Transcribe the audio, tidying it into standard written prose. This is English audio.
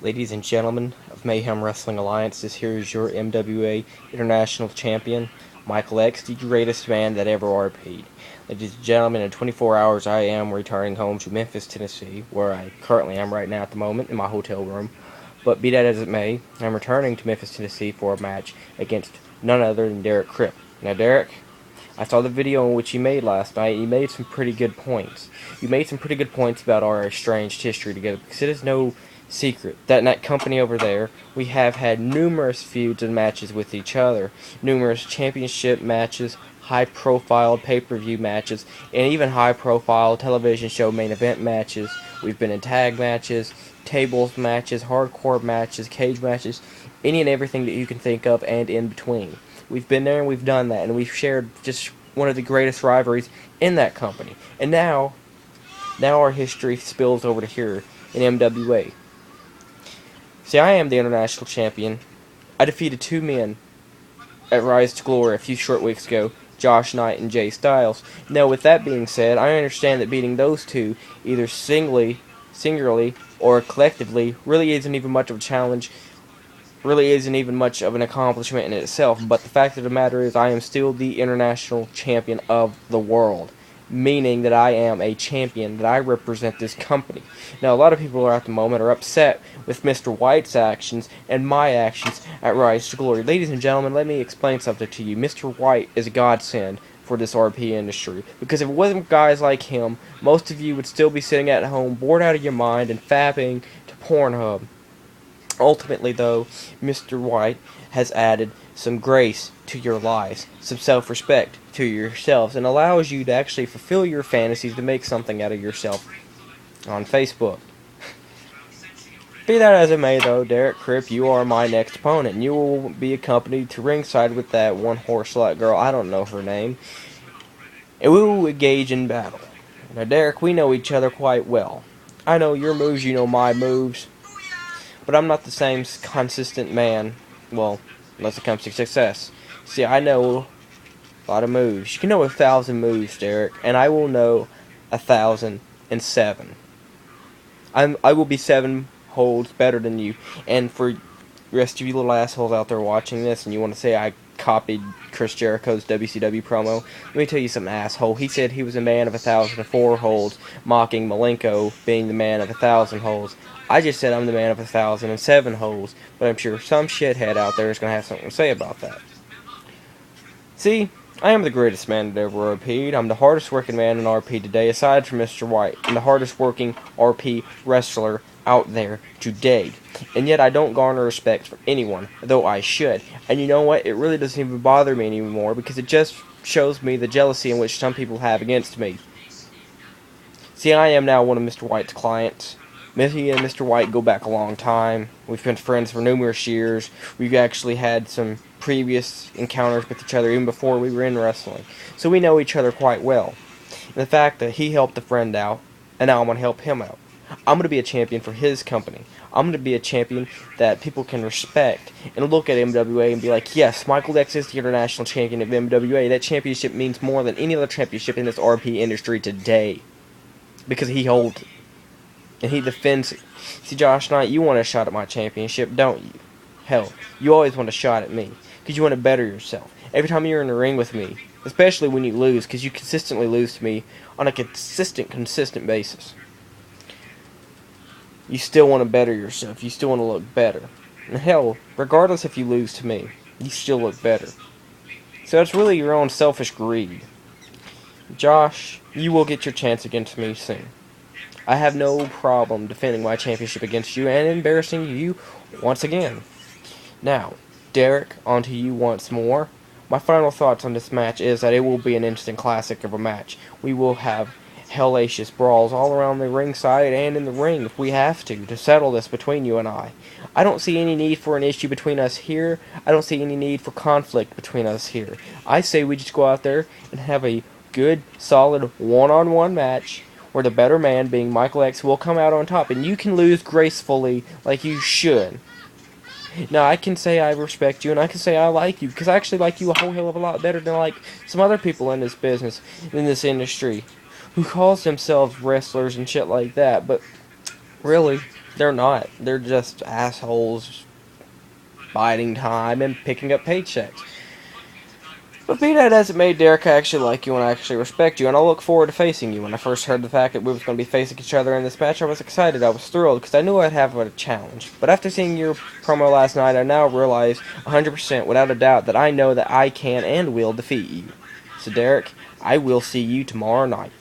Ladies and gentlemen of Mayhem Wrestling Alliance, this here is your MWA International Champion, Michael X, the greatest man that ever RP'd. Ladies and gentlemen, in 24 hours I am returning home to Memphis, Tennessee, where I currently am right now at the moment in my hotel room. But be that as it may, I'm returning to Memphis, Tennessee for a match against none other than DMXXeP. Now Derek, I saw the video in which you made last night. You made some pretty good points. You made some pretty good points about our estranged history together, because it is no secret that in that company over there, we have had numerous feuds and matches with each other, numerous championship matches, high-profile pay-per-view matches, and even high-profile television show main event matches. We've been in tag matches, tables matches, hardcore matches, cage matches, any and everything that you can think of, and in between. We've been there and we've done that, and we've shared just one of the greatest rivalries in that company. And now our history spills over to here in MWA. See, I am the international champion. I defeated two men at Rise to Glory a few short weeks ago, Josh Knight and Jay Styles. Now, with that being said, I understand that beating those two, either singularly, or collectively, really isn't even much of a challenge, really isn't even much of an accomplishment in itself. But the fact of the matter is, I am still the international champion of the world, meaning that I am a champion, that I represent this company. Now, a lot of people are at the moment are upset with Mr. White's actions and my actions at Rise to Glory. Ladies and gentlemen, let me explain something to you. Mr. White is a godsend for this RP industry, because if it wasn't guys like him, most of you would still be sitting at home, bored out of your mind, and fapping to Pornhub. Ultimately, though, Mr. White has added some grace to your lives, some self-respect to yourselves, and allows you to actually fulfill your fantasies to make something out of yourself on Facebook. Be that as it may, though, DMXXeP, you are my next opponent, and you will be accompanied to ringside with that one-horse slut girl, I don't know her name, and we will engage in battle. Now, Derek, we know each other quite well. I know your moves, you know my moves, but I'm not the same consistent man, well, unless it comes to success. See, I know a lot of moves. You can know 1,000 moves, Derek, and I will know 1,007. I will be 7 holds better than you. And for the rest of you little assholes out there watching this, and you want to say I copied Chris Jericho's WCW promo, let me tell you something, asshole. He said he was a man of 1,004 holds, mocking Malenko being the man of 1,000 holds. I just said I'm the man of 1,007 holes, but I'm sure some shithead out there is going to have something to say about that. See, I am the greatest man that ever RP'd. I'm the hardest working man in RP today, aside from Mr. White. I'm the hardest working RP wrestler out there today. And yet I don't garner respect from anyone, though I should. And you know what? It really doesn't even bother me anymore, because it just shows me the jealousy in which some people have against me. See, I am now one of Mr. White's clients. Me and Mr. White go back a long time. We've been friends for numerous years. We've actually had some previous encounters with each other even before we were in wrestling. So we know each other quite well. And the fact that he helped a friend out, and now I'm going to help him out. I'm going to be a champion for his company. I'm going to be a champion that people can respect and look at MWA and be like, yes, Michael X is the international champion of MWA. That championship means more than any other championship in this RP industry today, because he holds it. And he defends it. See, Josh Knight, you want a shot at my championship, don't you? Hell, you always want a shot at me, because you want to better yourself. Every time you're in the ring with me, especially when you lose, because you consistently lose to me on a consistent basis, you still want to better yourself. You still want to look better. And hell, regardless if you lose to me, you still look better. So it's really your own selfish greed. Josh, you will get your chance against me soon. I have no problem defending my championship against you and embarrassing you once again. Now, Derek, on to you once more. My final thoughts on this match is that it will be an instant classic of a match. We will have hellacious brawls all around the ringside and in the ring if we have to settle this between you and I. I don't see any need for an issue between us here. I don't see any need for conflict between us here. I say we just go out there and have a good, solid one-on-one match where the better man, being Michael X, will come out on top, and you can lose gracefully like you should. Now, I can say I respect you, and I can say I like you, because I actually like you a whole hell of a lot better than like some other people in this business, in this industry, who calls themselves wrestlers and shit like that, but really, They're not. They're just assholes biding time and picking up paychecks. But be that as it may, Derek, I actually like you and I actually respect you, and I look forward to facing you. When I first heard the fact that we was going to be facing each other in this match, I was excited. I was thrilled because I knew I'd have a challenge. But after seeing your promo last night, I now realize 100%, without a doubt, that I know that I can and will defeat you. So, Derek, I will see you tomorrow night.